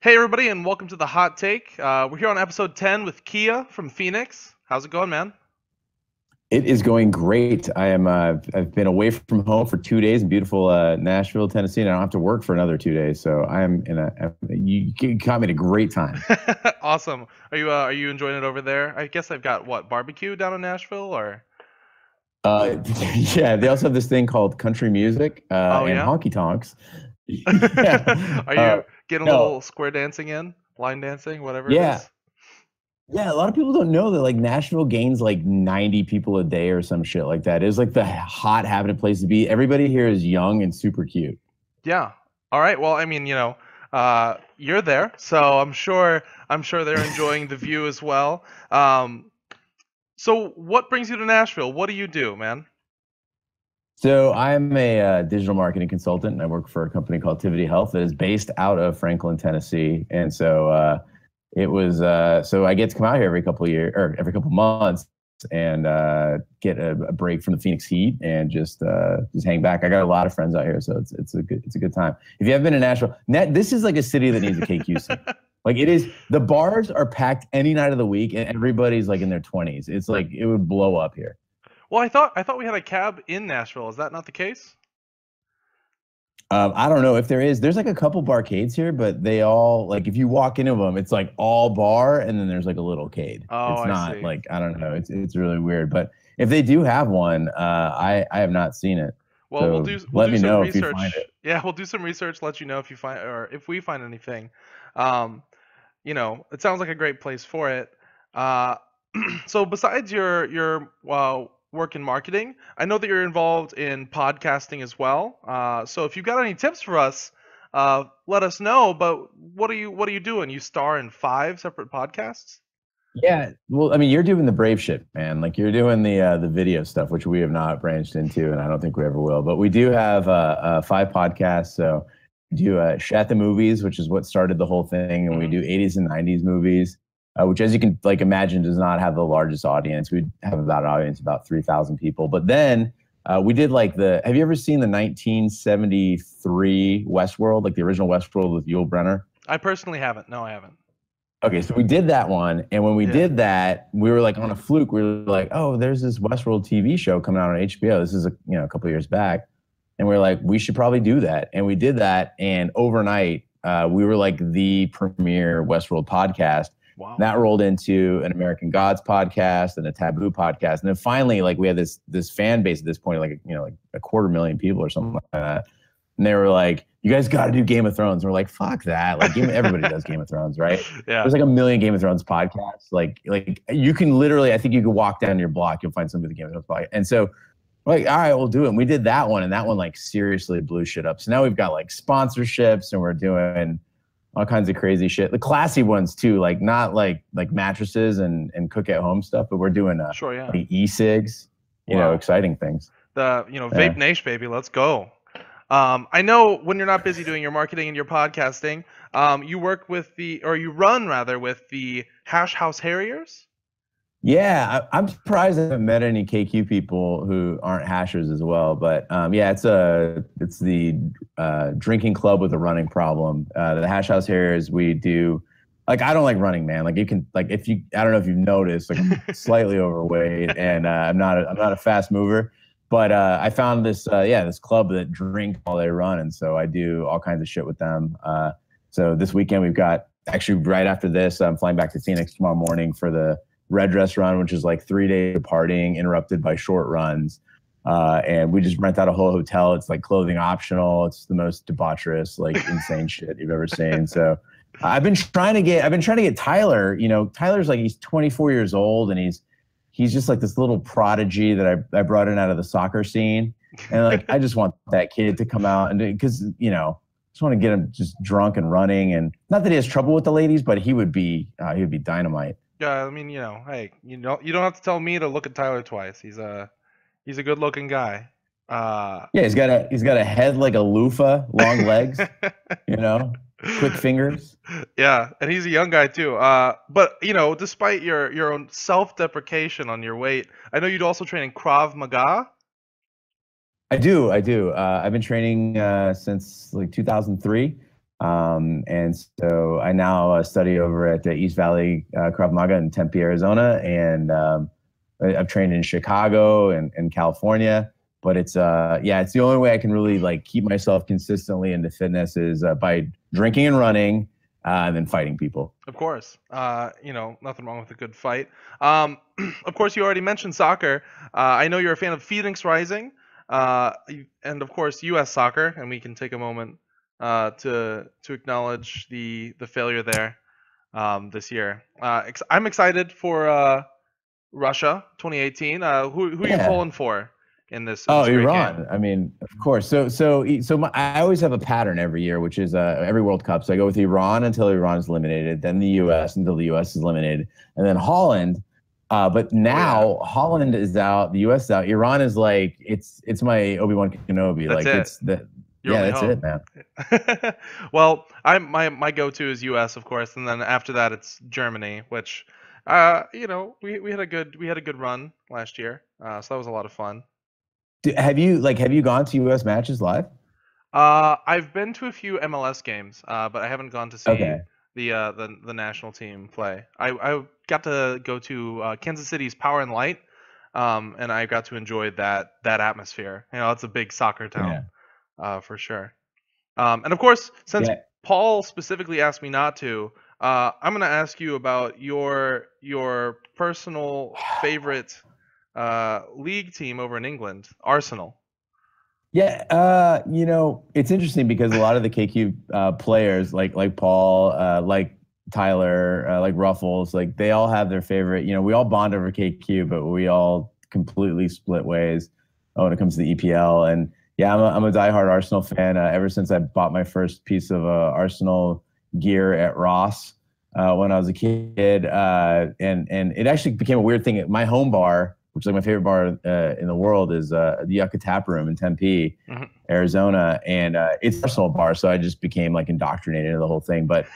Hey everybody, and welcome to the Hot Take. We're here on episode 10 with Kia from Phoenix. How's it going, man? It is going great. I've been away from home for 2 days in beautiful Nashville, Tennessee, and I don't have to work for another 2 days. So you caught me at a great time. Awesome. Are you enjoying it over there? I guess I've got what, barbecue down in Nashville or? Yeah, they also have this thing called country music Oh and yeah. honky tonks. Yeah. Are Uh, you getting a no, little square dancing in? Line dancing, whatever it yeah, is? yeah. A lot of people don't know that like Nashville gains like 90 people a day or some shit like that. It's like the hot habited place to be. Everybody here is young and super cute. Yeah. All right. Well, I mean, you're there, so I'm sure they're enjoying the view as well. So what brings you to Nashville? What do you do, man? So I'm a digital marketing consultant, and I work for a company called Tivity Health that is based out of Franklin, Tennessee. And so so I get to come out here every couple of years or every couple of months and get a break from the Phoenix heat and just hang back. I got a lot of friends out here, so it's a good time. If you haven't been to Nashville, this is like a city that needs a KQC. Like it is, the bars are packed any night of the week, and everybody's like in their 20s. It's like it would blow up here. Well, I thought we had a cab in Nashville. Is that not the case? I don't know if there is. There's like a couple barcades here, but they all like if you walk into them, it's like all bar, and then there's like a little cade. Oh, It's I not see. like I don't know. It's really weird. But if they do have one, I have not seen it. Well, we'll So do we'll let do me some know if you find research. it. Yeah, we'll do some research. Let you know if you find or if we find anything. Um, it sounds like a great place for it. Uh, so besides your work in marketing, I know that you're involved in podcasting as well. So if you've got any tips for us, let us know. But what are you doing? You star in five separate podcasts? Yeah, well, I mean, you're doing the brave shit, man. Like you're doing the video stuff, which we have not branched into, and I don't think we ever will. But we do have five podcasts. So we do Shat the Movies, which is what started the whole thing, and we Hmm. do 80s and 90s movies, which, as you can like imagine, does not have the largest audience. We have about an audience about 3,000 people. But then we did like the. Have you ever seen the 1973 Westworld, like the original Westworld with Yul Brynner? I personally haven't. No, I haven't. Okay, so we did that one, and when we Yeah. did that, we were like on a fluke. We were like, "Oh, there's this Westworld TV show coming out on HBO. This is a couple of years back," and we are like, "We should probably do that." And we did that, and overnight, we were like the premier Westworld podcast. Wow. That rolled into an American Gods podcast and a Taboo podcast, and then finally, like we had this fan base at this point, like like a 250,000 people or something like that. And they were like, "You guys got to do Game of Thrones." And we're like, "Fuck that!" Like, everybody does Game of Thrones, right? Yeah. There's like a million Game of Thrones podcasts. Like you can literally, I think you could walk down your block, you'll find somebody with a Game of Thrones podcast. And so, we're like, all right, we'll do it. And we did that one, and that one like seriously blew shit up. So now we've got like sponsorships, and we're doing all kinds of crazy shit. The classy ones too, like not like mattresses and cook at home stuff, but we're doing Sure. Yeah. like e-cigs, Wow. exciting things. The Yeah. Vape Nation, baby. Let's go. I know when you're not busy doing your marketing and your podcasting, you work with or you run rather with the Hash House Harriers. Yeah, I'm surprised I haven't met any KQ people who aren't hashers as well. But yeah, it's the drinking club with a running problem. The Hash House Harriers, we do. Like I don't like running, man. Like you can like if you I don't know if you've noticed, like I'm slightly overweight and I'm not a fast mover. But I found this club that drink while they run, and so I do all kinds of shit with them. So this weekend we've got actually right after this, I'm flying back to Phoenix tomorrow morning for the Red Dress Run, which is like 3 days of partying interrupted by short runs. And we just rent out a whole hotel. It's like clothing optional. It's the most debaucherous, like insane shit you've ever seen. So I've been trying to get Tyler. Tyler's like he's 24 years old and he's just like this little prodigy that I brought in out of the soccer scene. And like I just want that kid to come out and because just want to get him just drunk and running. And not that he has trouble with the ladies, but he would be dynamite. Yeah, I mean, hey, you don't have to tell me to look at Tyler twice. He's a good-looking guy. Yeah, he's got a head like a loofah, long legs, quick fingers. Yeah, and he's a young guy too. But despite your own self-deprecation on your weight, I know you'd also train in Krav Maga. I do. I've been training since like 2003. And so I now study over at the East Valley Krav Maga in Tempe, Arizona, and I've trained in Chicago and California. But it's it's the only way I can really like keep myself consistently into fitness is by drinking and running, and then fighting people. Of course. Nothing wrong with a good fight. Of course, you already mentioned soccer. I know you're a fan of Phoenix Rising, and of course, U.S. soccer. And we can take a moment to acknowledge the failure there this year. I'm excited for Russia 2018. Who are you Yeah. pulling for in this? Oh, Great Iran. game? I mean, of course. I always have a pattern every year, which is every World Cup. So I go with Iran until Iran is eliminated, then the U.S. until the U.S. is eliminated, and then Holland. But now Holland is out, the U.S. is out. Iran is like it's my Obi-Wan Kenobi. That's like it. it's the That's it, man. Well, my go-to is U.S. of course, and then after that it's Germany, which we had a good run last year, so that was a lot of fun. Have you gone to U.S. matches live? I've been to a few MLS games, but I haven't gone to see Okay. the national team play. I got to go to Kansas City's Power and Light, and I got to enjoy that atmosphere. It's a big soccer Yeah. town, for sure. And of course, since Yeah. Paul specifically asked me not to, I'm gonna ask you about your personal favorite league team over in England, Arsenal. Yeah, it's interesting because a lot of the KQ players, like Paul, like Tyler, like Ruffles, like they all have their favorite. We all bond over KQ, but we all completely split ways when it comes to the EPL. And yeah, I'm a diehard Arsenal fan ever since I bought my first piece of Arsenal gear at Ross when I was a kid, and it actually became a weird thing at my home bar, which is like my favorite bar in the world, is the Yucca Tap Room in Tempe, Arizona, and it's Arsenal bar, so I just became like indoctrinated into the whole thing. But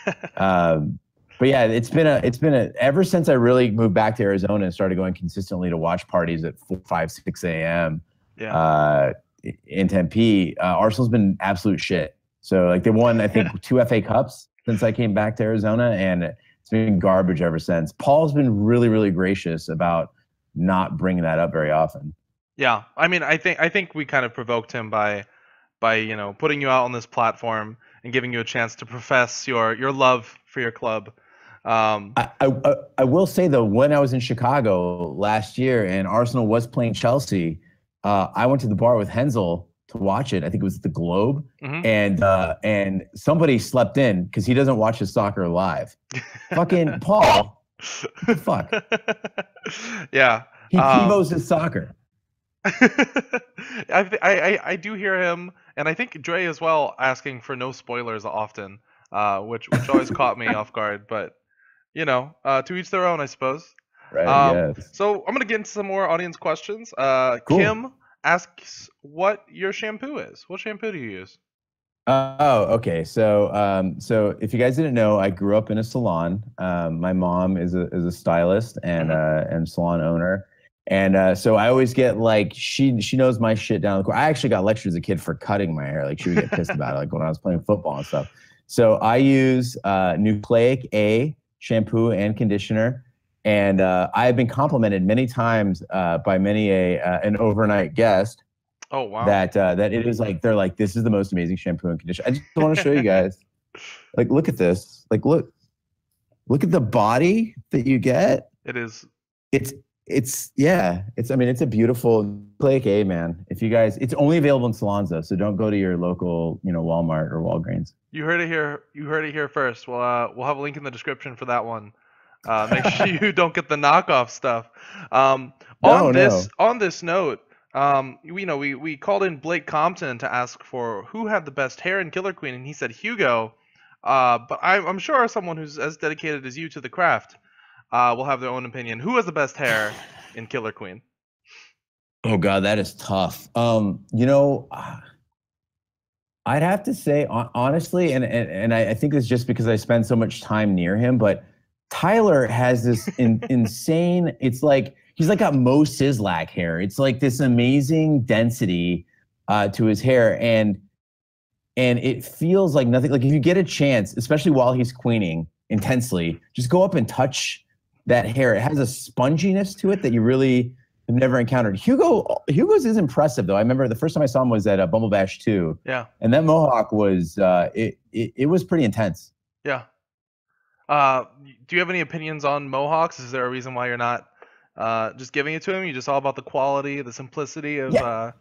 yeah, it's been a ever since I really moved back to Arizona and started going consistently to watch parties at 4, 5, 6 a.m. In Tempe, Arsenal's been absolute shit. So like they won, I think, 2 FA Cups since I came back to Arizona, and it's been garbage ever since. Paul's been really, really gracious about not bringing that up very often. Yeah, I mean, I think we kind of provoked him by putting you out on this platform and giving you a chance to profess your love for your club. I will say though, when I was in Chicago last year and Arsenal was playing Chelsea, I went to the bar with Hensel to watch it. I think it was the Globe, and somebody slept in because he doesn't watch his soccer live. Fucking Paul. Fuck. Yeah. He TiVos his soccer. I do hear him, and I think Dre as well, asking for no spoilers often, which always caught me off guard. But to each their own, I suppose. Right. Yes. So I'm gonna get into some more audience questions. Cool. Kim asks what your shampoo is. What shampoo do you use? Okay. So if you guys didn't know, I grew up in a salon. My mom is a stylist and salon owner, and so I always get like she knows my shit down the court. I actually got lectured as a kid for cutting my hair. Like she would get pissed about it, like when I was playing football and stuff. So I use Nucleic A shampoo and conditioner, and I have been complimented many times by many an overnight guest. Oh wow! That it is like they're like, this is the most amazing shampoo and conditioner. I just want to show you guys. Like, look at this. Like, look at the body that you get. It is. I mean, it's a beautiful Nucleic A, man. If you guys, it's only available in salons though, so don't go to your local, Walmart or Walgreens. You heard it here. You heard it here first. We'll have a link in the description for that one. Make sure you don't get the knockoff stuff. On this note. We called in Blake Compton to ask for who had the best hair in Killer Queen, and he said Hugo. But I'm sure someone who's as dedicated as you to the craft will have their own opinion. Who has the best hair in Killer Queen? Oh God, that is tough. I'd have to say honestly, and I think it's just because I spend so much time near him, but Tyler has this insane. It's like he's like got Mo Sislak hair. It's like this amazing density to his hair, and and it feels like nothing. Like if you get a chance, especially while he's queening intensely, just go up and touch that hair. It has a sponginess to it that you really have never encountered. Hugo's is impressive though. I remember the first time I saw him was at Bumble Bash 2. Yeah. And that mohawk was it was pretty intense. Yeah. Do you have any opinions on mohawks? Is there a reason why you're not just giving it to him? You just all about the quality, the simplicity of. Yeah.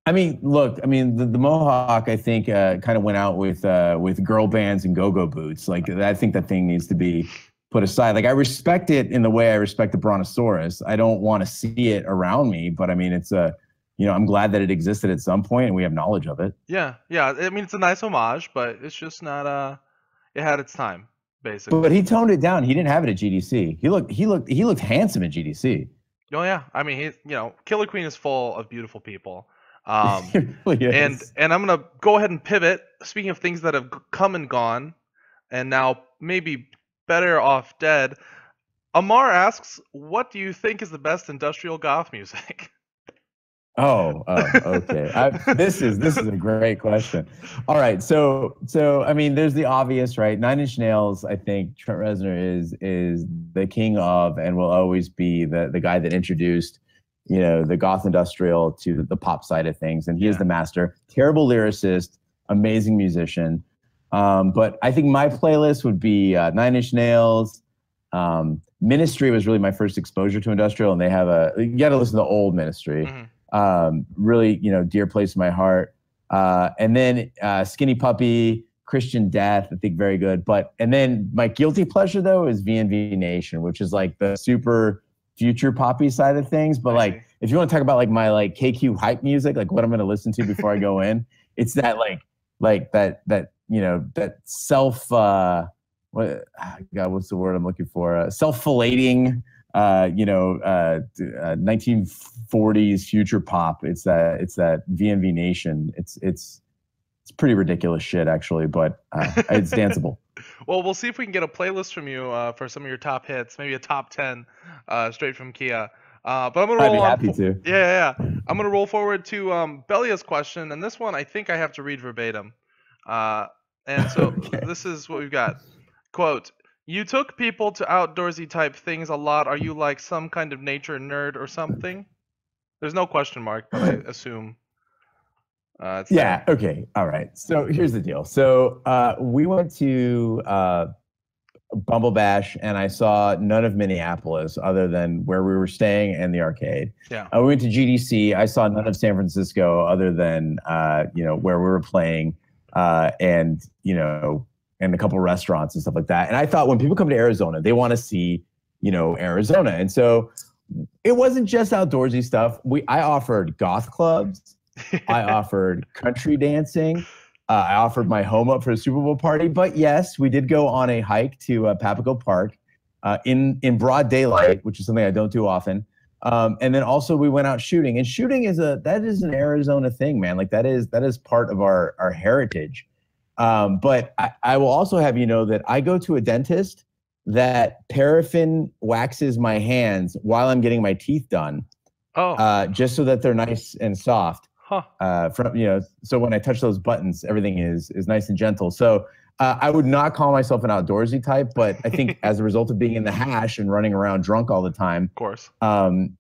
I mean, look. I mean, the mohawk. I think kind of went out with girl bands and go-go boots. Like I think that thing needs to be put aside. Like I respect it in the way I respect the brontosaurus. I don't want to see it around me, but I mean, it's a, I'm glad that it existed at some point and we have knowledge of it. Yeah, yeah. I mean, it's a nice homage, but it's just not. It had its time, basically. But he toned it down. He didn't have it at GDC. He looked handsome at GDC. Oh yeah. I mean, Killer Queen is full of beautiful people. Really and I'm gonna go ahead and pivot. Speaking of things that have come and gone, and now maybe better off dead. Amar asks, "What do you think is the best industrial goth music?" Oh, okay. This is a great question. All right, so I mean, there's the obvious, right? Nine Inch Nails. I think Trent Reznor is the king of, and will always be the guy that introduced, the goth industrial to the pop side of things, and he is the master. Terrible lyricist, amazing musician. But I think my playlist would be Nine Inch Nails. Ministry was really my first exposure to industrial, and they have you got to listen to old Ministry. Really, dear place in my heart. And then Skinny Puppy, Christian Death, I think very good. And then my guilty pleasure though is VNV Nation, which is like the super future poppy side of things. But like, if you want to talk about like my like KQ hype music, like what I'm going to listen to before I go in, it's that that self, what's the word I'm looking for? Self-filleting, 1940s future pop. It's that VNV Nation. It's pretty ridiculous shit actually, but it's danceable. Well, we'll see if we can get a playlist from you for some of your top hits, maybe a top 10 straight from Kia. But I'm gonna roll I'd be happy to. Yeah. I'm gonna roll forward to Belia's question, and this one I think I have to read verbatim. And so Okay. This is what we've got. Quote, "You took people to outdoorsy type things a lot. Are you like some kind of nature nerd or something?" There's no question mark, but I assume it's Yeah. there. Okay. All right. So here's the deal. So we went to Bumble Bash, and I saw none of Minneapolis other than where we were staying and the arcade. Yeah. We went to GDC. I saw none of San Francisco other than where we were playing, and and a couple restaurants and stuff like that. And I thought when people come to Arizona, they want to see Arizona, and so it wasn't just outdoorsy stuff. I offered goth clubs. I offered country dancing. I offered my home up for a Super Bowl party. But yes, we did go on a hike to Papago Park in broad daylight, which is something I don't do often. And then also we went out shooting. And shooting is an Arizona thing, man. Like that is part of our heritage. But I will also have you know that I go to a dentist that paraffin waxes my hands while I'm getting my teeth done. Oh. Just so that they're nice and soft. Huh. So when I touch those buttons, everything is nice and gentle. So I would not call myself an outdoorsy type, but I think as a result of being in the hash and running around drunk all the time, Of course. and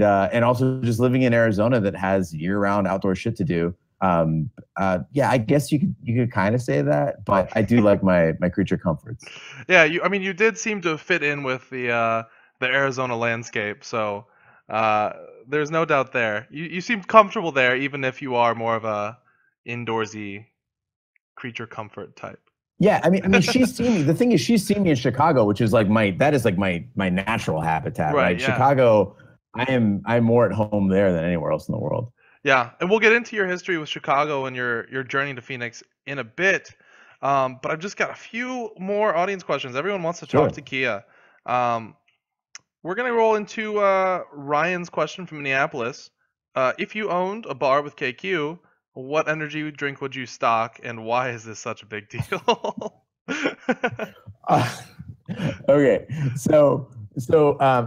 also just living in Arizona that has year-round outdoor shit to do. I guess you could kind of say that, but I do like my creature comforts. Yeah, you did seem to fit in with the Arizona landscape, so there's no doubt there. You seem comfortable there, even if you are more of a indoorsy creature comfort type. Yeah, I mean, she's seen me. The thing is, she's seen me in Chicago, which is like my natural habitat, right? Yeah. Chicago, I'm more at home there than anywhere else in the world. Yeah, and we'll get into your history with Chicago and your journey to Phoenix in a bit. But I've just got a few more audience questions. Everyone wants to talk to Kia. We're gonna roll into Ryan's question from Minneapolis. If you owned a bar with KQ, what energy drink would you stock, and why is this such a big deal? Okay, so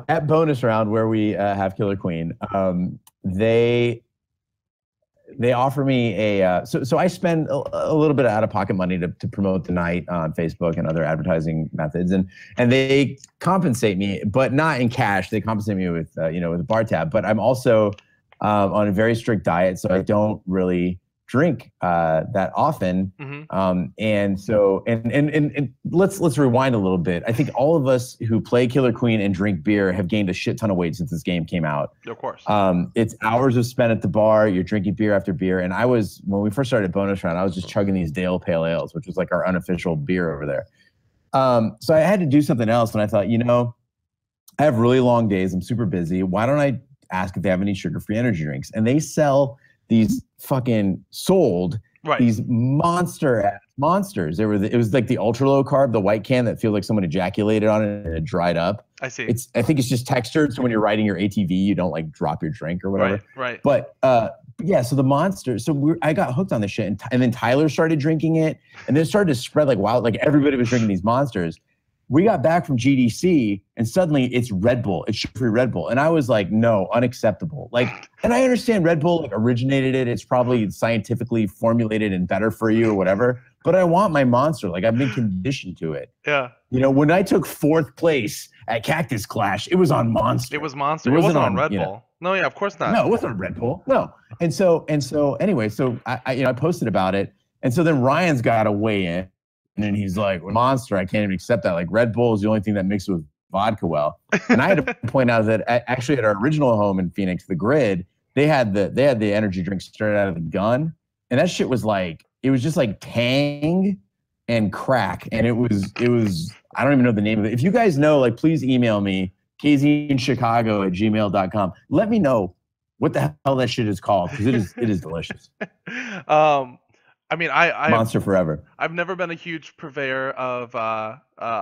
at bonus round where we have Killer Queen, they offer me so I spend a little bit of out-of-pocket money to promote the night on Facebook and other advertising methods, and they compensate me, but not in cash. They compensate me with with a bar tab. But I'm also on a very strict diet, so I don't really drink that often. And so and let's rewind a little bit. I think all of us who play Killer Queen and drink beer have gained a shit ton of weight since this game came out. Of course. It's hours of spent at the bar. You're drinking beer after beer. And when we first started Bonus Round, I was just chugging these Dale Pale Ales, which was like our unofficial beer over there. So I had to do something else. And I thought, I have really long days. I'm super busy. Why don't I ask if they have any sugar-free energy drinks? And they sell these these monsters. It was like the ultra low carb, the white can that feels like someone ejaculated on it and it dried up. I see. I think it's just textured, so when you're riding your ATV, you don't like drop your drink or whatever. Right. But yeah, so the monster. So I got hooked on this shit, and then Tyler started drinking it, and then it started to spread like wild. Like everybody was drinking these monsters. We got back from GDC, and suddenly it's Red Bull. It's sugar-free Red Bull, and I was like, no, unacceptable. Like, and I understand Red Bull originated it. It's probably scientifically formulated and better for you or whatever. But I want my Monster. Like, I've been conditioned to it. Yeah. When I took 4th place at Cactus Clash, it was on Monster. It was Monster. It wasn't on Red Bull. No, yeah, of course not. No, it wasn't on Red Bull. No. And so anyway, so I posted about it, and so then Ryan's got to weigh in. And then he's like, Monster, I can't even accept that. Like, Red Bull is the only thing that mixes with vodka well. And I had to point out that actually at our original home in Phoenix, the Grid, they had the energy drink straight out of the gun. And that shit was like, it was just like Tang and crack. And it was I don't even know the name of it. If you guys know, like, please email me, kzinchicago@gmail.com. Let me know what the hell that shit is called, because it is delicious. I mean, I Monster forever. I've never been a huge purveyor of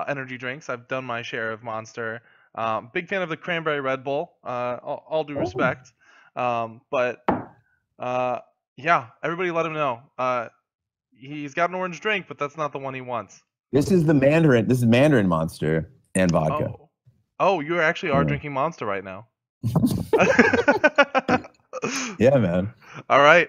energy drinks. I've done my share of Monster. Big fan of the cranberry Red Bull. All due respect. But yeah, everybody let him know. He's got an orange drink, but that's not the one he wants. This is the Mandarin. This is Mandarin Monster and vodka. Oh, you actually are drinking Monster right now. Yeah, man. All right.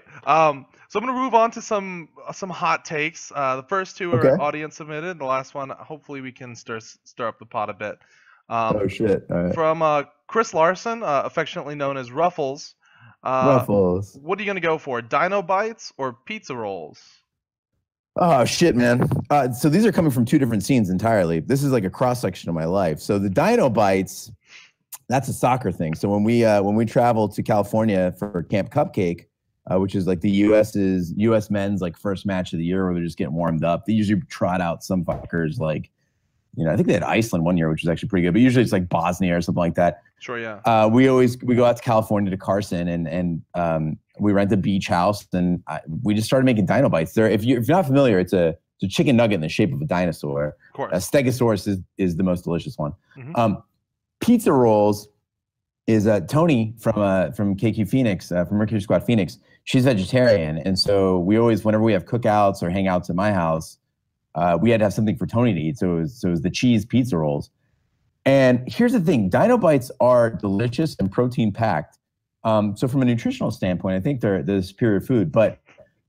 So I'm going to move on to some hot takes. The first two are audience submitted. The last one, hopefully we can stir up the pot a bit. Oh, shit. All right. From Chris Larson, affectionately known as Ruffles. Ruffles. What are you going to go for, Dino Bites or pizza rolls? Oh, shit, man. So these are coming from two different scenes entirely. This is like a cross-section of my life. So the Dino Bites, that's a soccer thing. So when we travel to California for Camp Cupcake, which is like the U.S. men's like first match of the year where they're just getting warmed up. They usually trot out some fuckers like, I think they had Iceland one year, which was actually pretty good, but usually it's like Bosnia or something like that. Sure, yeah. We go out to California to Carson and we rent a beach house and we just started making Dino Bites. If you're not familiar, it's a chicken nugget in the shape of a dinosaur. Of course. Stegosaurus is the most delicious one. Mm-hmm. Pizza rolls is Tony from KQ Phoenix, from Mercury Squad Phoenix. She's vegetarian, and so we always, whenever we have cookouts or hangouts at my house, we had to have something for Tony to eat. So it was the cheese pizza rolls. And here's the thing: Dino Bites are delicious and protein packed. So from a nutritional standpoint, I think they're the superior food. But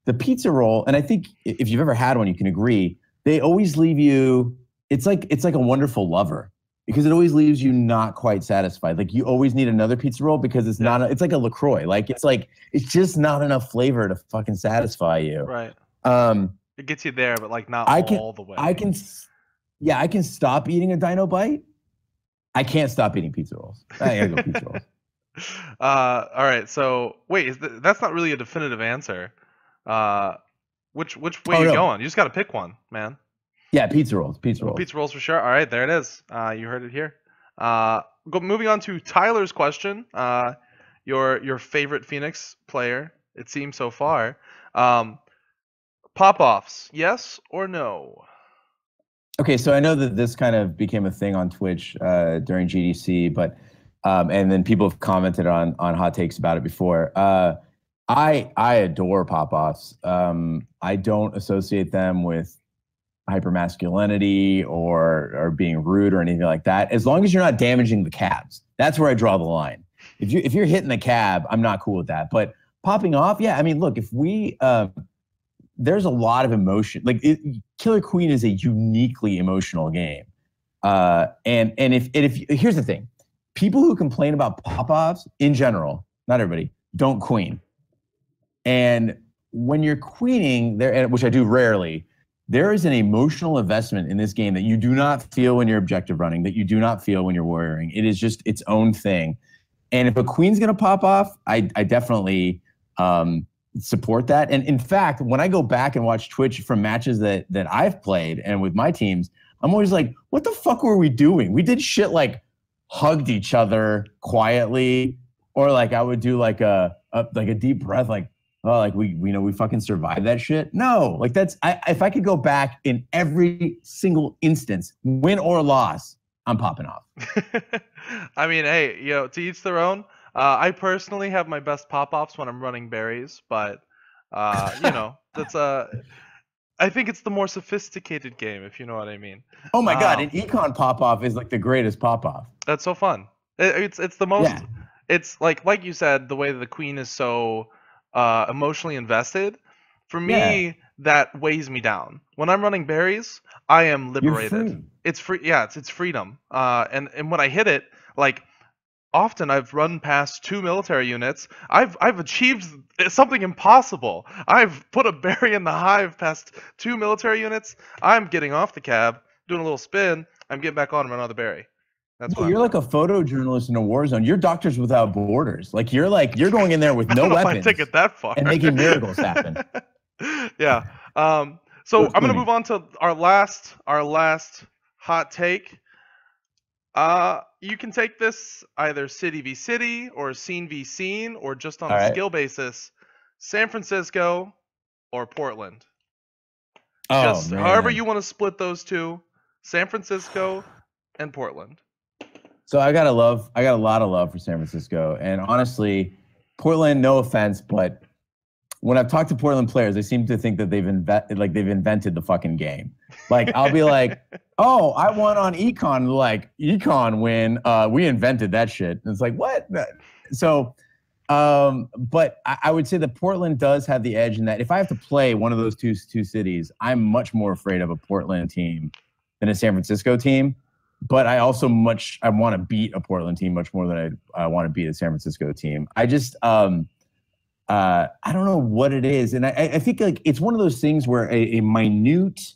the pizza roll, and I think if you've ever had one, you can agree, they always leave you. It's like a wonderful lover, because it always leaves you not quite satisfied. Like, you always need another pizza roll because it's it's like a LaCroix. It's just not enough flavor to fucking satisfy you. Right. It gets you there, but like not all the way. I can stop eating a Dino Bite. I can't stop eating pizza rolls. I gotta go pizza rolls. All right. So wait, that's not really a definitive answer. Which way are you going? You just got to pick one, man. Yeah, pizza rolls. Pizza rolls. Pizza rolls for sure. All right, there it is. You heard it here. Moving on to Tyler's question. Your favorite Phoenix player, it seems so far. Pop-offs, yes or no? Okay, so I know that this kind of became a thing on Twitch during GDC, but and then people have commented on hot takes about it before. I adore pop-offs. I don't associate them with hypermasculinity or being rude or anything like that. As long as you're not damaging the cabs, that's where I draw the line. If you're hitting the cab, I'm not cool with that. But Popping off, yeah. I mean, look, if we there's a lot of emotion. Like Killer Queen is a uniquely emotional game. And if here's the thing, people who complain about pop-offs in general, not everybody, don't queen. And when you're queening there, which I do rarely, there is an emotional investment in this game that you do not feel when you're objective running, that you do not feel when you're warrioring. It is just its own thing. And if a queen's gonna pop off, I definitely support that. And in fact, when I go back and watch Twitch from matches that I've played and with my teams, I'm always like, what the fuck were we doing? We did shit like hugged each other quietly, or like I would do like a deep breath, like, oh, like we fucking survived that shit. No, like if I could go back in every single instance, win or loss, I'm popping off. I mean, hey, to each their own. I personally have my best pop-offs when I'm running berries, but that's I think it's the more sophisticated game, if you know what I mean. Oh my god, an econ pop-off is like the greatest pop-off. That's so fun. It's the most. Yeah. It's like you said, the way that the queen is so emotionally invested. For me, that weighs me down. When I'm running berries, I am liberated. You're free. It's free. Yeah, it's freedom. And when I hit it, like often I've run past 2 military units. I've achieved something impossible. I've put a berry in the hive past 2 military units. I'm getting off the cab, doing a little spin. I'm getting back on another berry. That's you're like a photojournalist in a war zone. You're Doctors Without Borders. You're going in there with no weapons. I take it that far. And making miracles happen. Yeah. So I'm gonna move on to our last hot take. You can take this either city v city or scene v scene or just on a skill basis. San Francisco or Portland. Just however you want to split those two. San Francisco and Portland. So I got a lot of love for San Francisco, and honestly, Portland. No offense, but when I've talked to Portland players, they seem to think that they've invented the fucking game. Like I'll be like, "Oh, I won on econ." Like econ win, we invented that shit. And it's like what? So, but I would say that Portland does have the edge in that if I have to play one of those two cities, I'm much more afraid of a Portland team than a San Francisco team. But I also I want to beat a Portland team much more than I want to beat a San Francisco team. I just I don't know what it is, and I think like it's one of those things where a minute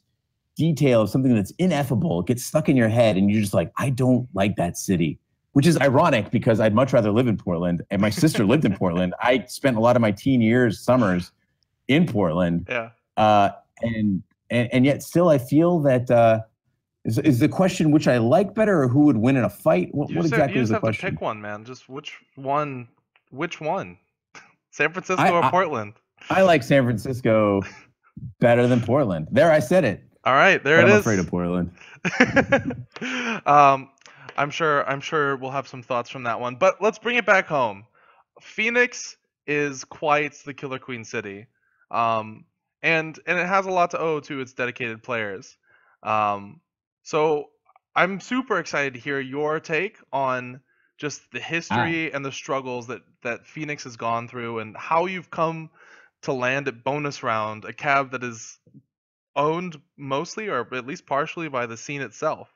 detail of something that's ineffable gets stuck in your head, and you're just like, I don't like that city, which is ironic because I'd much rather live in Portland, and my sister lived in Portland. I spent a lot of my teen years, summers, in Portland. Yeah. And yet still I feel that. Is the question which I like better or who would win in a fight? What exactly is the question? You just have to pick one, man. Just which one? San Francisco or Portland? I like San Francisco better than Portland. There, I said it. All right, there it is. I'm afraid of Portland. I'm sure we'll have some thoughts from that one. But let's bring it back home. Phoenix is quite the Killer Queen city. And it has a lot to owe to its dedicated players. So I'm super excited to hear your take on just the history and the struggles that Phoenix has gone through and how you've come to land at bonus round, a cab that is owned mostly or at least partially by the scene itself.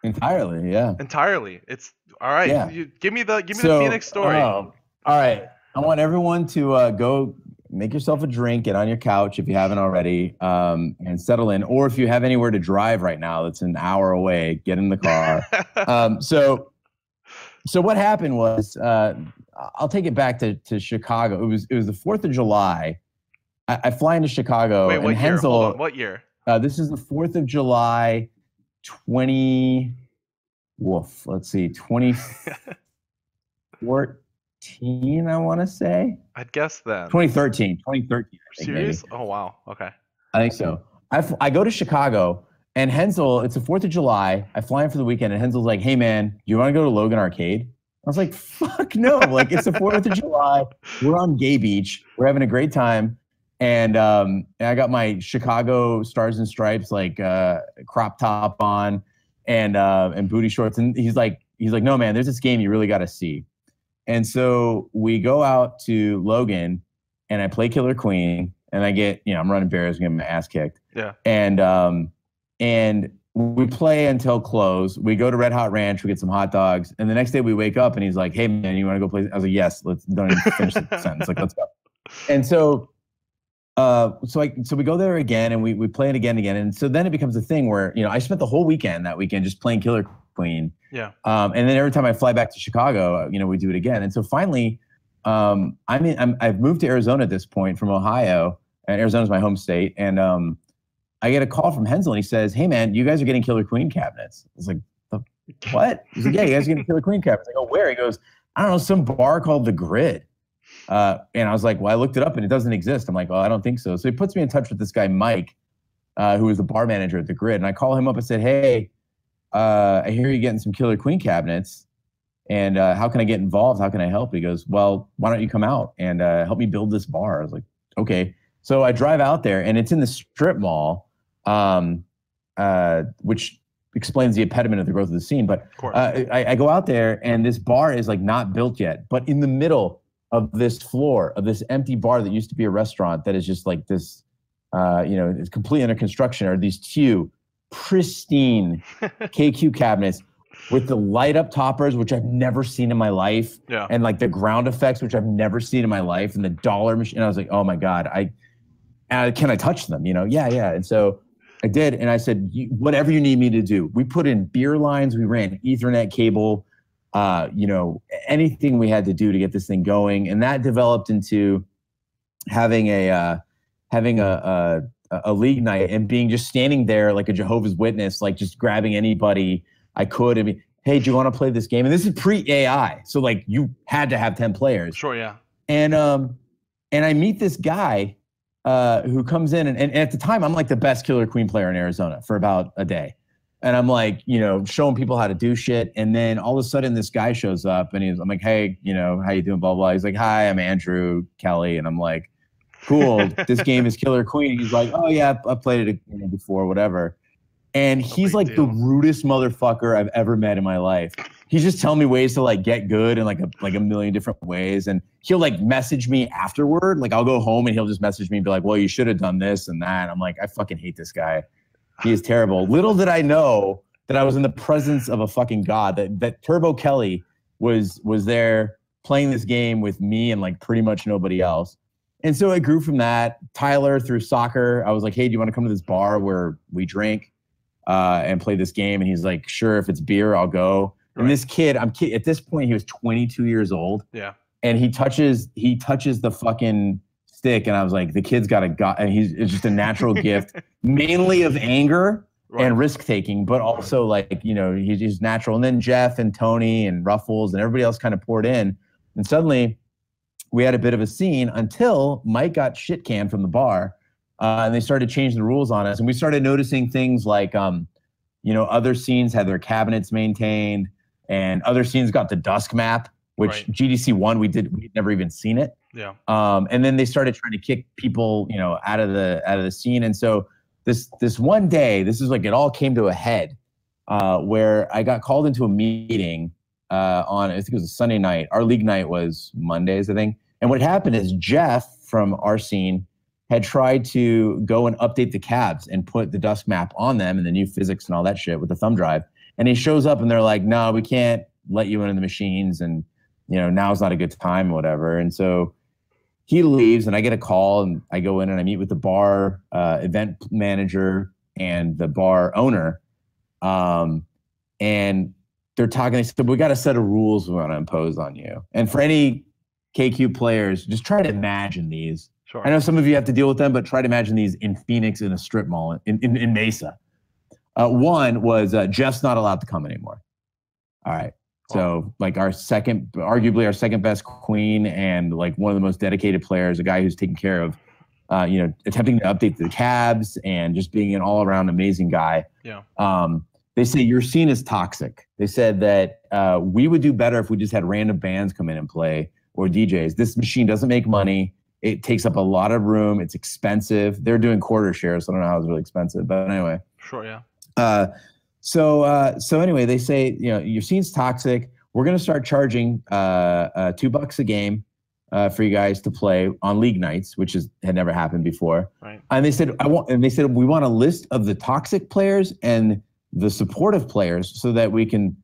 Entirely, yeah. Entirely. It's all right. Yeah. Give me the Phoenix story. All right. I want everyone to go make yourself a drink, get on your couch if you haven't already, and settle in. Or if you have anywhere to drive right now that's an hour away, get in the car. So what happened was, I'll take it back to Chicago. It was the 4th of July. I fly into Chicago. Wait, what year? Hold on. What year? This is the 4th of July, 2014, I want to say. I'd guess then. 2013. Serious? Maybe. Oh, wow. Okay. I think so. I go to Chicago, and Hensel, it's the 4th of July. I fly in for the weekend, and Hensel's like, hey, man, do you want to go to Logan Arcade? I was like, fuck no. Like, it's the 4th of July. We're on Gay Beach. We're having a great time. And I got my Chicago Stars and Stripes, like, crop top on and booty shorts. And he's like, no, man, there's this game you really got to see. And so we go out to Logan, and I play Killer Queen, and I get, I'm running bears, getting my ass kicked. Yeah. And we play until close. We go to Red Hot Ranch, we get some hot dogs, and the next day we wake up and he's like, "Hey man, you want to go play?" I was like, "Yes, don't even finish the sentence. Like, let's go." And so we go there again and we play it again and again. And so then it becomes a thing where, I spent the whole weekend that weekend just playing Killer Queen. Yeah. And then every time I fly back to Chicago, we do it again. And so finally, I've moved to Arizona at this point from Ohio, and Arizona's my home state. And I get a call from Hensel, and he says, "Hey man, you guys are getting Killer Queen cabinets." I was like, "What?" He's like, "Yeah, you guys are getting Killer Queen cabinets." I go, "Where?" He goes, "I don't know, some bar called The Grid." And I was like, "Well, I looked it up and it doesn't exist." I'm like, "Oh, I don't think so." So he puts me in touch with this guy, Mike, who is the bar manager at The Grid. And I call him up and said, "Hey, I hear you're getting some Killer Queen cabinets. And how can I get involved? How can I help?" He goes, "Well, why don't you come out and help me build this bar?" I was like, "Okay." So I drive out there, and it's in the strip mall, which explains the impediment of the growth of the scene. But I go out there, and this bar is like not built yet, but in the middle of this floor of this empty bar that used to be a restaurant that is just like this, it's completely under construction, are these two pristine KQ cabinets with the light up toppers, which I've never seen in my life. Yeah. And like the ground effects, which I've never seen in my life, and the dollar machine. And I was like, "Oh my God, can I touch them?" Yeah. And so I did. And I said, "Whatever you need me to do." We put in beer lines. We ran Ethernet cable, anything we had to do to get this thing going. And that developed into having a league night and being just standing there like a Jehovah's Witness, like just grabbing anybody I could and be, "Hey, do you want to play this game?" And this is pre-AI. So like you had to have 10 players. Sure, yeah. And I meet this guy who comes in, and at the time I'm like the best Killer Queen player in Arizona for about a day. And I'm like, showing people how to do shit. And then all of a sudden this guy shows up and I'm like, "Hey, how you doing? Blah, blah." He's like, "Hi, I'm Andrew Kelly." And I'm like, "Cool. This game is Killer Queen." He's like, "Oh yeah, I played it before, whatever." And he's like the rudest motherfucker I've ever met in my life. He's just telling me ways to like get good in like a million different ways. And he'll like message me afterward. Like I'll go home and he'll just message me and be like, "Well, you should have done this and that." I'm like, I fucking hate this guy. He is terrible. Little did I know that I was in the presence of a fucking god, that Turbo Kelly was there playing this game with me and like pretty much nobody else. And so it grew from that. Tyler, through soccer, I was like, "Hey, do you want to come to this bar where we drink and play this game?" And he's like, "Sure, if it's beer, I'll go." Right. And this kid, at this point, he was 22 years old. Yeah. And he touches the fucking stick, and I was like, the kid's got and it's just a natural gift, mainly of anger and risk taking, but also like, he's natural. And then Jeff and Tony and Ruffles and everybody else kind of poured in. And suddenly we had a bit of a scene until Mike got shit canned from the bar. And they started changing the rules on us. And we started noticing things like, other scenes had their cabinets maintained, and other scenes got the dusk map, which GDC 1, we'd never even seen it. Yeah. And then they started trying to kick people, out of the scene. And so this one day, this is like, it all came to a head, where I got called into a meeting on, I think it was a Sunday night. Our league night was Mondays, I think. And what happened is Jeff from our scene had tried to go and update the cabs and put the dusk map on them and the new physics and all that shit with the thumb drive. And he shows up and they're like, "No, we can't let you into the machines. And, now's not a good time," or whatever. And so he leaves and I get a call and I go in and I meet with the bar event manager and the bar owner. And they're talking, they said, "We got a set of rules we want to impose on you." And for any KQ players, just try to imagine these. Sure. I know some of you have to deal with them, but try to imagine these in Phoenix in a strip mall in Mesa. One was Jeff's not allowed to come anymore. All right. So like arguably our second best queen and like one of the most dedicated players, a guy who's taking care of, attempting to update the cabs and just being an all around amazing guy. Yeah. They say your scene is toxic. They said that we would do better if we just had random bands come in and play, or DJs. This machine doesn't make money. It takes up a lot of room. It's expensive. They're doing quarter shares, so I don't know how it's really expensive. But anyway. Sure, yeah. So anyway, they say, your scene's toxic. We're going to start charging $2 a game for you guys to play on league nights, which had never happened before. Right. And they said, we want a list of the toxic players and the supportive players so that we can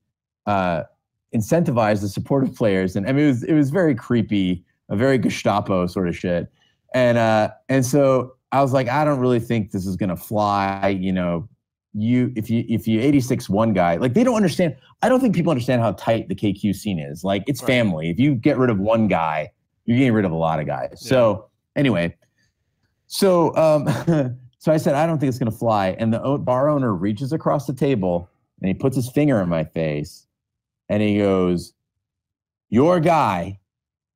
incentivize the supportive players. And I mean, it was very creepy, a very Gestapo sort of shit. And so I was like, I don't really think this is going to fly. You know, if you 86 one guy, like they don't understand. I don't think people understand how tight the KQ scene is. Like it's family. If you get rid of one guy, you're getting rid of a lot of guys. Yeah. So anyway, so I said, I don't think it's going to fly. And the bar owner reaches across the table and he puts his finger in my face and he goes, your guy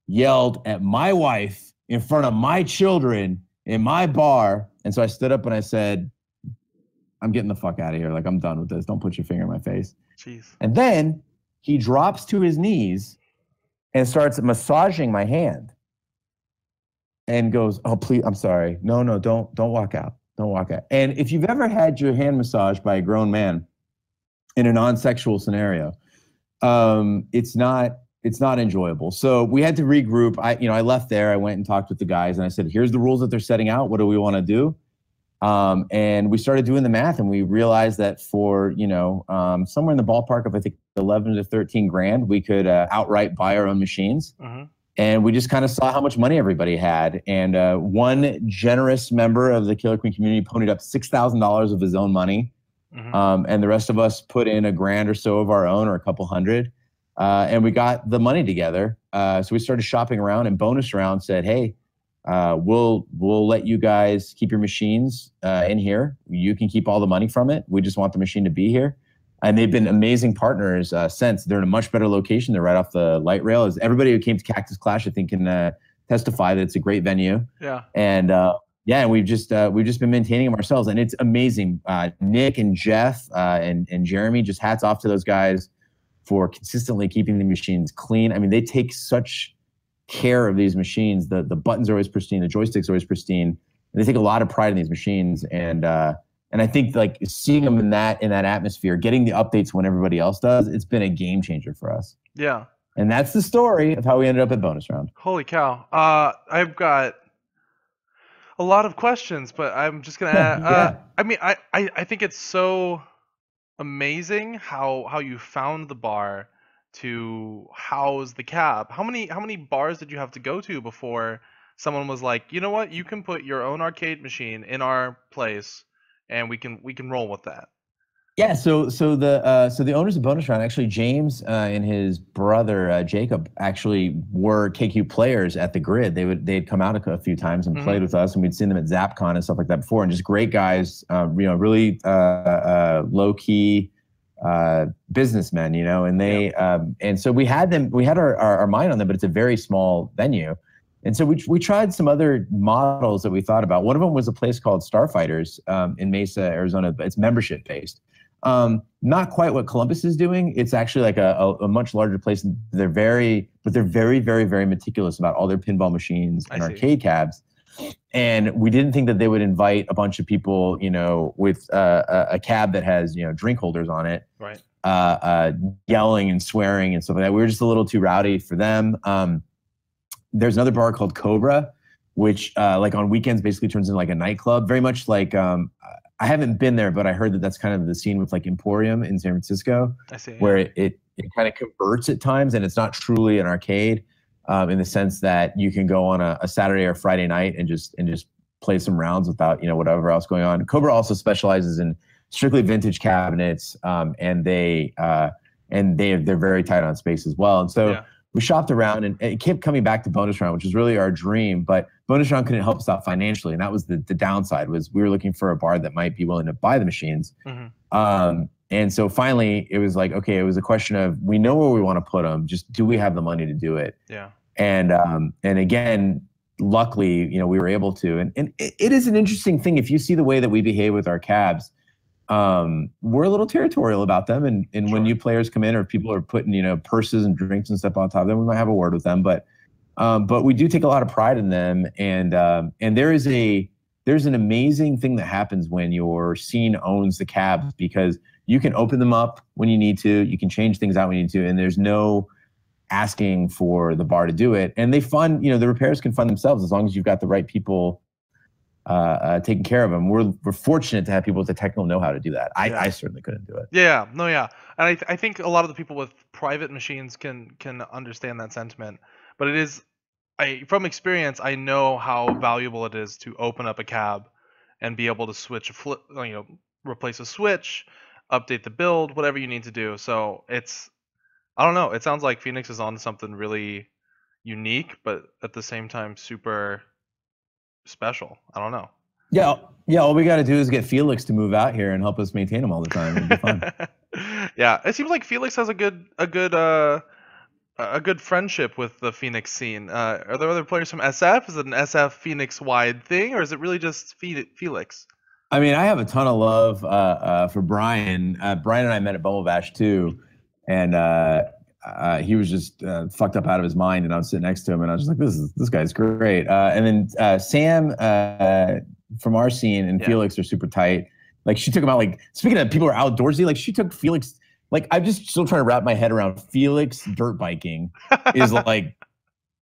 yelled at my wife in front of my children in my bar. And so I stood up and I said, I'm getting the fuck out of here. Like, I'm done with this. Don't put your finger in my face. Jeez. And then he drops to his knees and starts massaging my hand and goes, oh, please, I'm sorry. No, don't walk out. Don't walk out. And if you've ever had your hand massaged by a grown man in a non-sexual scenario, it's not enjoyable. So we had to regroup. I left there. I went and talked with the guys and I said, here's the rules that they're setting out. What do we want to do? And we started doing the math and we realized that for, somewhere in the ballpark of, I think, 11 to 13 grand, we could outright buy our own machines. Uh-huh. And we just kind of saw how much money everybody had. And one generous member of the Killer Queen community ponied up $6,000 of his own money. Uh-huh. And the rest of us put in a grand or so of our own, or a couple hundred. And we got the money together. So we started shopping around, and Bonus Round said, hey, we'll let you guys keep your machines in here. You can keep all the money from it. We just want the machine to be here. And they've been amazing partners since. They're in a much better location. They're right off the light rail. As everybody who came to Cactus Clash, I think, can testify that it's a great venue. Yeah. And and we've just been maintaining them ourselves, and it's amazing. Nick and Jeff and Jeremy, just hats off to those guys for consistently keeping the machines clean. I mean, they take such care of these machines. The buttons are always pristine, the joysticks are always pristine. And they take a lot of pride in these machines. And I think, like, seeing them in that atmosphere, getting the updates when everybody else does, it's been a game changer for us. Yeah. And that's the story of how we ended up at Bonus Round. Holy cow. I've got a lot of questions, but I'm just gonna add, I mean, I think it's so amazing how you found the bar to house the cab. How many bars did you have to go to before someone was like, you know what, you can put your own arcade machine in our place and we can roll with that? Yeah, so the owners of Bonus Round, actually, James and his brother Jacob, actually were KQ players at the Grid. They'd come out a few times and played with us, and we'd seen them at ZapCon and stuff like that before, and just great guys, really low key businessmen, and they and so we had our mind on them, but it's a very small venue. And so we tried some other models that we thought about. One of them was a place called Starfighters in Mesa, Arizona, but it's membership based. Not quite what Columbus is doing. It's actually like a much larger place. They're very, very, very meticulous about all their pinball machines and arcade cabs. And we didn't think that they would invite a bunch of people, with a cab that has, drink holders on it, right? Yelling and swearing and stuff like that. We were just a little too rowdy for them. There's another bar called Cobra, which like on weekends basically turns into like a nightclub. Very much like, I haven't been there, but I heard that that's kind of the scene with like Emporium in San Francisco. I see. Where it kind of converts at times, and it's not truly an arcade in the sense that you can go on a Saturday or Friday night and just play some rounds without, whatever else going on. Cobra also specializes in strictly vintage cabinets, and they're very tight on space as well. And so we shopped around, and it kept coming back to Bonus Round, which is really our dream. But Bonus Round couldn't help us out financially, and that was the downside. Was we were looking for a bar that might be willing to buy the machines. And so finally, it was like, okay, it was a question of, we know where we want to put them. Just, do we have the money to do it? Yeah. And again, luckily, we were able to. And it is an interesting thing. If you see the way that we behave with our cabs, we're a little territorial about them. And when new players come in, or people are putting, purses and drinks and stuff on top of them, we might have a word with them. But we do take a lot of pride in them. And there's an amazing thing that happens when your scene owns the cabs, because you can open them up when you need to, you can change things out when you need to, and there's no asking for the bar to do it. And they fund, the repairs can fund themselves as long as you've got the right people taking care of them. We're fortunate to have people with the technical know-how to do that. I certainly couldn't do it. Yeah, no, yeah, and I think a lot of the people with private machines can understand that sentiment, but it is, from experience, I know how valuable it is to open up a cab and be able to switch replace a switch, update the build, whatever you need to do. So I don't know. It sounds like Phoenix is on something really unique, but at the same time super special. I don't know. Yeah. All we got to do is get Felix to move out here and help us maintain them all the time. It'd be fun. Yeah, it seems like Felix has a good friendship with the Phoenix scene. Are there other players from SF? Is it an SF Phoenix wide thing, or is it really just Felix? I mean, I have a ton of love for Brian. Brian and I met at Bumble Bash too, and he was just fucked up out of his mind, and I was sitting next to him, and I was just like, "This guy's great." And then Sam from our scene and Felix are super tight. Like, she took him out. Like, speaking of people who are outdoorsy, like, she took Felix. Like, I'm just still trying to wrap my head around Felix dirt biking is like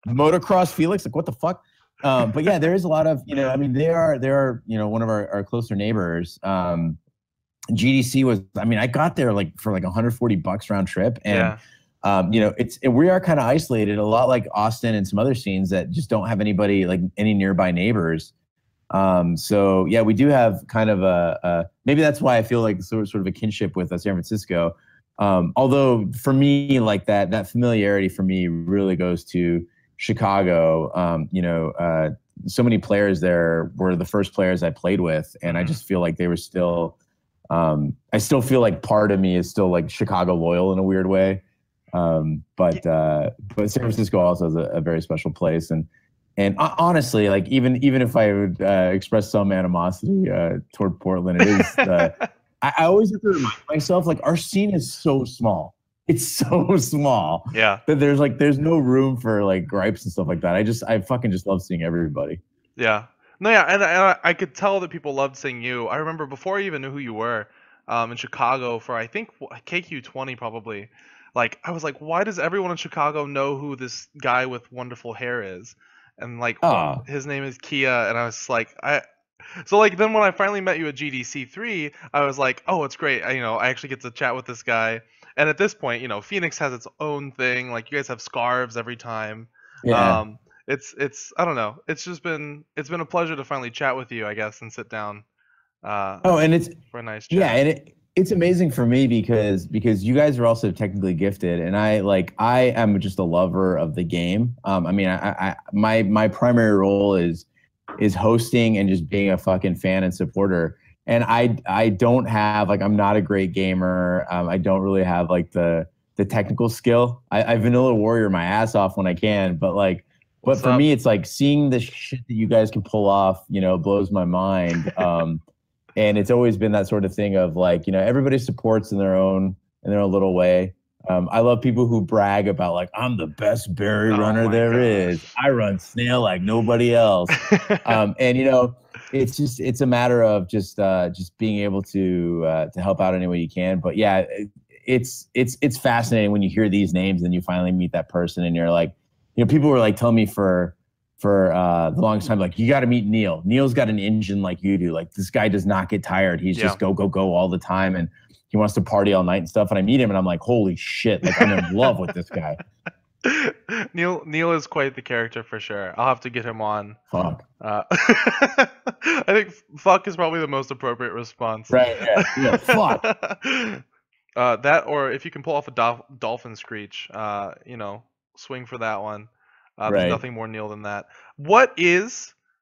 motocross Felix. Like, what the fuck? But yeah, there is a lot of, I mean, they are one of our closer neighbors. GDC was, I mean, I got there for $140 round trip, and we are kind of isolated, a lot like Austin and some other scenes that just don't have anybody, like any nearby neighbors. So yeah, we do have kind of maybe that's why I feel like sort of a kinship with San Francisco. Although for me, like that familiarity for me really goes to Chicago. So many players there were the first players I played with, and I just feel like they were still, I still feel like part of me is still like Chicago loyal in a weird way. But San Francisco also has a very special place. And honestly, like even if I would express some animosity toward Portland, it is, I always have to remind myself, like, our scene is so small. It's so small. Yeah. That there's no room for like gripes and stuff like that. I fucking just love seeing everybody. Yeah. No, yeah, and I could tell that people loved seeing you. I remember before I even knew who you were, in Chicago for, I think, KQ20 probably. Like, I was like, why does everyone in Chicago know who this guy with wonderful hair is? And like, his name is Kia, and I was like, so like then when I finally met you at GDC3, I was like, oh, it's great. I actually get to chat with this guy. And at this point, Phoenix has its own thing. Like, you guys have scarves every time. Yeah. It's I don't know. It's been a pleasure to finally chat with you, I guess, and sit down. And it's for a nice chat. Yeah, and it's amazing for me because you guys are also technically gifted, and I am just a lover of the game. I mean, my primary role is hosting and just being a fucking fan and supporter. And I don't have, like, I'm not a great gamer. I don't really have like the technical skill. I vanilla warrior my ass off when I can, but for me, it's like seeing the shit that you guys can pull off, blows my mind. And it's always been that sort of thing of like, everybody supports in their own little way. I love people who brag about, like, I'm the best berry runner there is. I run snail like nobody else. And it's a matter of just being able to help out any way you can. But yeah, it's fascinating when you hear these names and you finally meet that person, and you're like, people were like telling me for the longest time, like, you got to meet Neil. Neil's got an engine like you do. Like, this guy does not get tired. He's just go all the time, and he wants to party all night and stuff. And I meat him, and I'm like, holy shit! Like, I'm in love with this guy. Neil is quite the character for sure. I'll have to get him on. Fuck. I think fuck is probably the most appropriate response. Right. Yeah. Fuck. That, or if you can pull off a dolphin screech, swing for that one. There's nothing more Neil than that.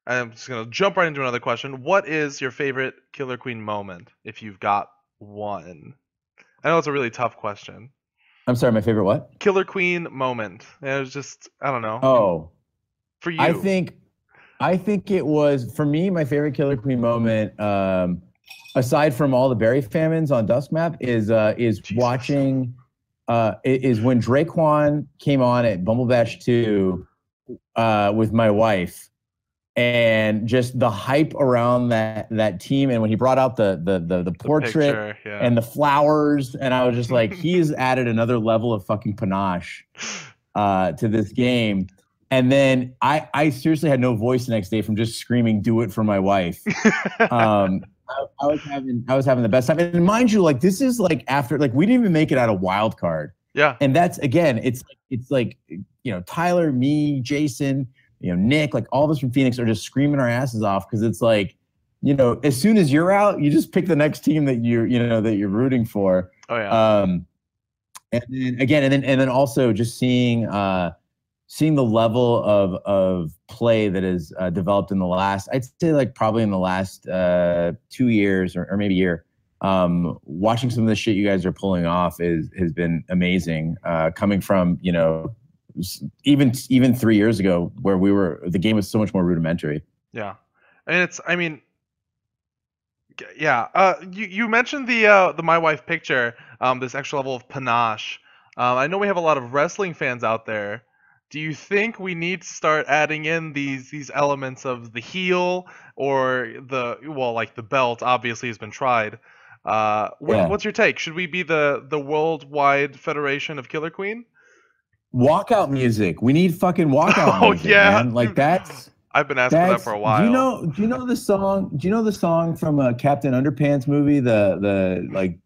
I'm just going to jump right into another question. What is your favorite Killer Queen moment, if you've got one? I know it's a really tough question. I'm sorry, my favorite what? Killer Queen moment. It was just, I don't know. Oh. For you. I think it was, for me, my favorite Killer Queen moment, aside from all the berry famines on Duskmap, is watching... is when Draquan came on at Bumble Bash 2 with my wife, and just the hype around that team, and when he brought out the portrait and the flowers, and I was just like, he's added another level of fucking panache to this game. And then I seriously had no voice the next day from just screaming, "Do it for my wife." I was having the best time. And mind you, like this is like after like we didn't even make it out of wild card. Yeah. And that's again, it's like Tyler, me, Jason, Nick, like all of us from Phoenix are just screaming our asses off because it's like, as soon as you're out, you just pick the next team that you're rooting for. Oh yeah. And then again, and then also just seeing the level of play that has developed in the last, I'd say like probably in the last 2 years or maybe a year. Watching some of the shit you guys are pulling off has been amazing. Coming from even 3 years ago where the game was so much more rudimentary. Yeah, and yeah. You mentioned the My Wife picture. This extra level of panache. I know we have a lot of wrestling fans out there. Do you think we need to start adding in these elements of the heel or like the belt? Obviously, has been tried. What's your take? Should we be the worldwide federation of Killer Queen? Walkout music. We need fucking walkout music, man. Like that's. I've been asking for that for a while. Do you know the song? Do you know the song from Captain Underpants movie? The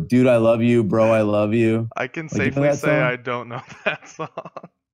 dude, I love you, bro, I love you. I can safely say I don't know that song.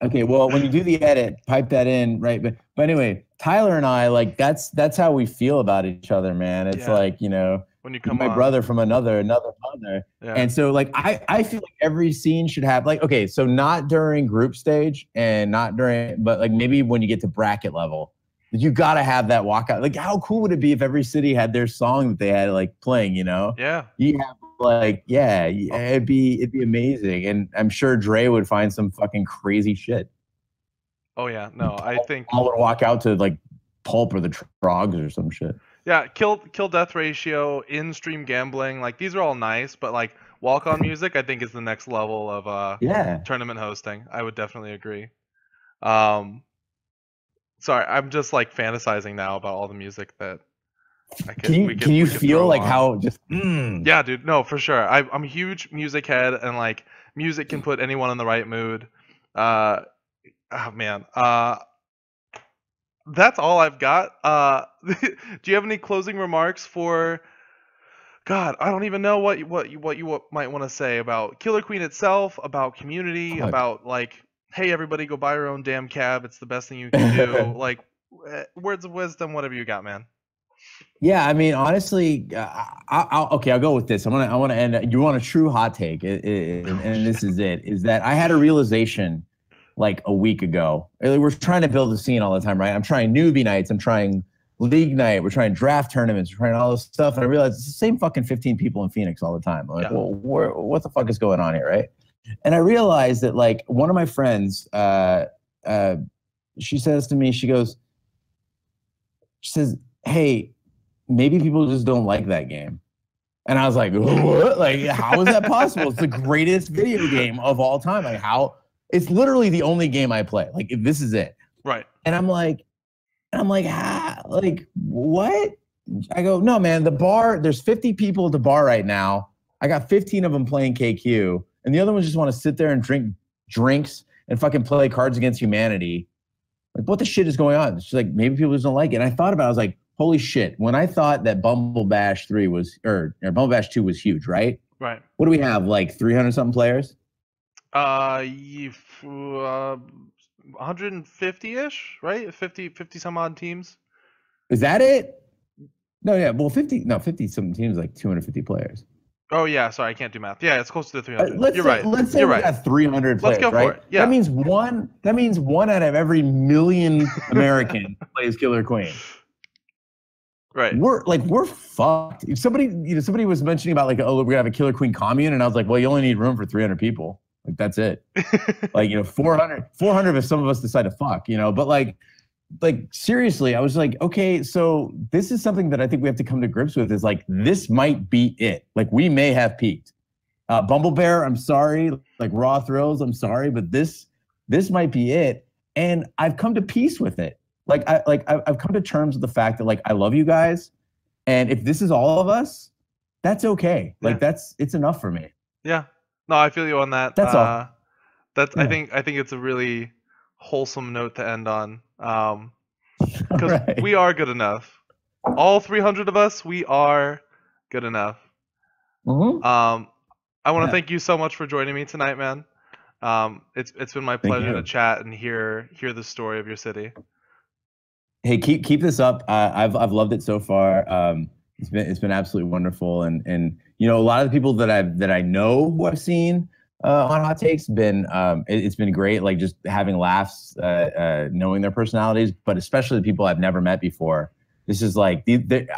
Okay, well, when you do the edit, pipe that in, right? But anyway, Tyler and I, like that's how we feel about each other, man. It's like when you come my brother from another mother. Yeah. And so like I feel like every scene should have like, okay, so not during group stage and not during, but like maybe when you get to bracket level, you gotta have that walkout. Like how cool would it be if every city had their song that they had like playing, Yeah. You have like, yeah, it'd be amazing. And I'm sure Dre would find some fucking crazy shit. Oh yeah, no, I think I would walk out to like Pulp or the Trogs or some shit. Yeah, kill death ratio, in-stream gambling, like these are all nice, but like walk-on music I think is the next level of tournament hosting. I would definitely agree. Sorry, I'm just like fantasizing now about all the music that can you feel like how just Yeah, dude, no, for sure. I'm a huge music head and like music can put anyone in the right mood. Oh man. That's all I've got. Do you have any closing remarks for? God, I don't even know what you might want to say about Killer Queen itself, about community, about like, hey, everybody, go buy your own damn cab. It's the best thing you can do. Like, words of wisdom, whatever you got, man. Yeah, I mean, honestly, I'll go with this. I want to end. You want a true hot take, and this is it. Is that I had a realization like a week ago. We're trying to build a scene all the time, right? I'm trying newbie nights. I'm trying league night. We're trying draft tournaments. We're trying all this stuff. And I realized it's the same fucking 15 people in Phoenix all the time. I'm like, well, what the fuck is going on here, right? And I realized that like one of my friends, she says to me, she says, hey, maybe people just don't like that game. And I was like, what? Like, how is that possible? It's the greatest video game of all time. Like how? It's literally the only game I play. Like, if this is it. Right. And I'm like, like, what? I go, no, man, the bar, there's 50 people at the bar right now. I got 15 of them playing KQ. And the other ones just want to sit there and drink drinks and fucking play Cards Against Humanity. Like, what the shit is going on? She's like, maybe people just don't like it. And I thought about it. I was like, holy shit. When I thought that Bumble Bash 3 was, or Bumble Bash 2 was huge, right? Right. What do we have? Like 300 something players? 150-ish, right? 50 some odd teams. Is that it? No, yeah. Well, 50 some teams like 250 players. Oh yeah, sorry, I can't do math. Yeah, it's close to the 300. You're right. Let's say we got 300 players. Let's go right? for it. Yeah. That means one out of every million American plays Killer Queen. Right. We're fucked. If somebody was mentioning about like, oh, we're gonna have a Killer Queen commune, and I was like, well, you only need room for 300 people. Like that's it. Like 400 if some of us decide to fuck, but like seriously, I was like, okay, so this is something that I think we have to come to grips with is like, this might be it. Like we may have peaked. Bumble Bear, I'm sorry. Like Raw Thrills, I'm sorry, but this might be it. And I've come to peace with it. I've come to terms with the fact that like, I love you guys. And if this is all of us, that's okay. Like it's enough for me. Yeah. No, I feel you on that. That's all. That's Yeah. I think it's a really wholesome note to end on. All Because right. we are good enough. All 300 of us, we are good enough. Hmm. Um, I want to Yeah. thank you so much for joining me tonight, man. It's been my Thank pleasure to you. chat and hear the story of your city. Hey, keep this up. I've loved it so far. It's been absolutely wonderful, and you know, a lot of the people that I know who I've seen on Hot Takes been it's been great. Like just having laughs, knowing their personalities, but especially the people I've never met before. This is like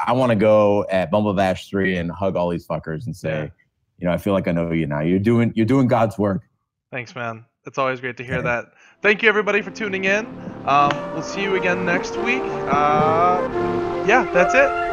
I want to go at Bumble Bash 3 and hug all these fuckers and Yeah. say, you know, I feel like I know you now. You're doing God's work. Thanks, man. It's always great to hear Hey. that. Thank you, everybody, for tuning in. We'll see you again next week. Yeah, that's it.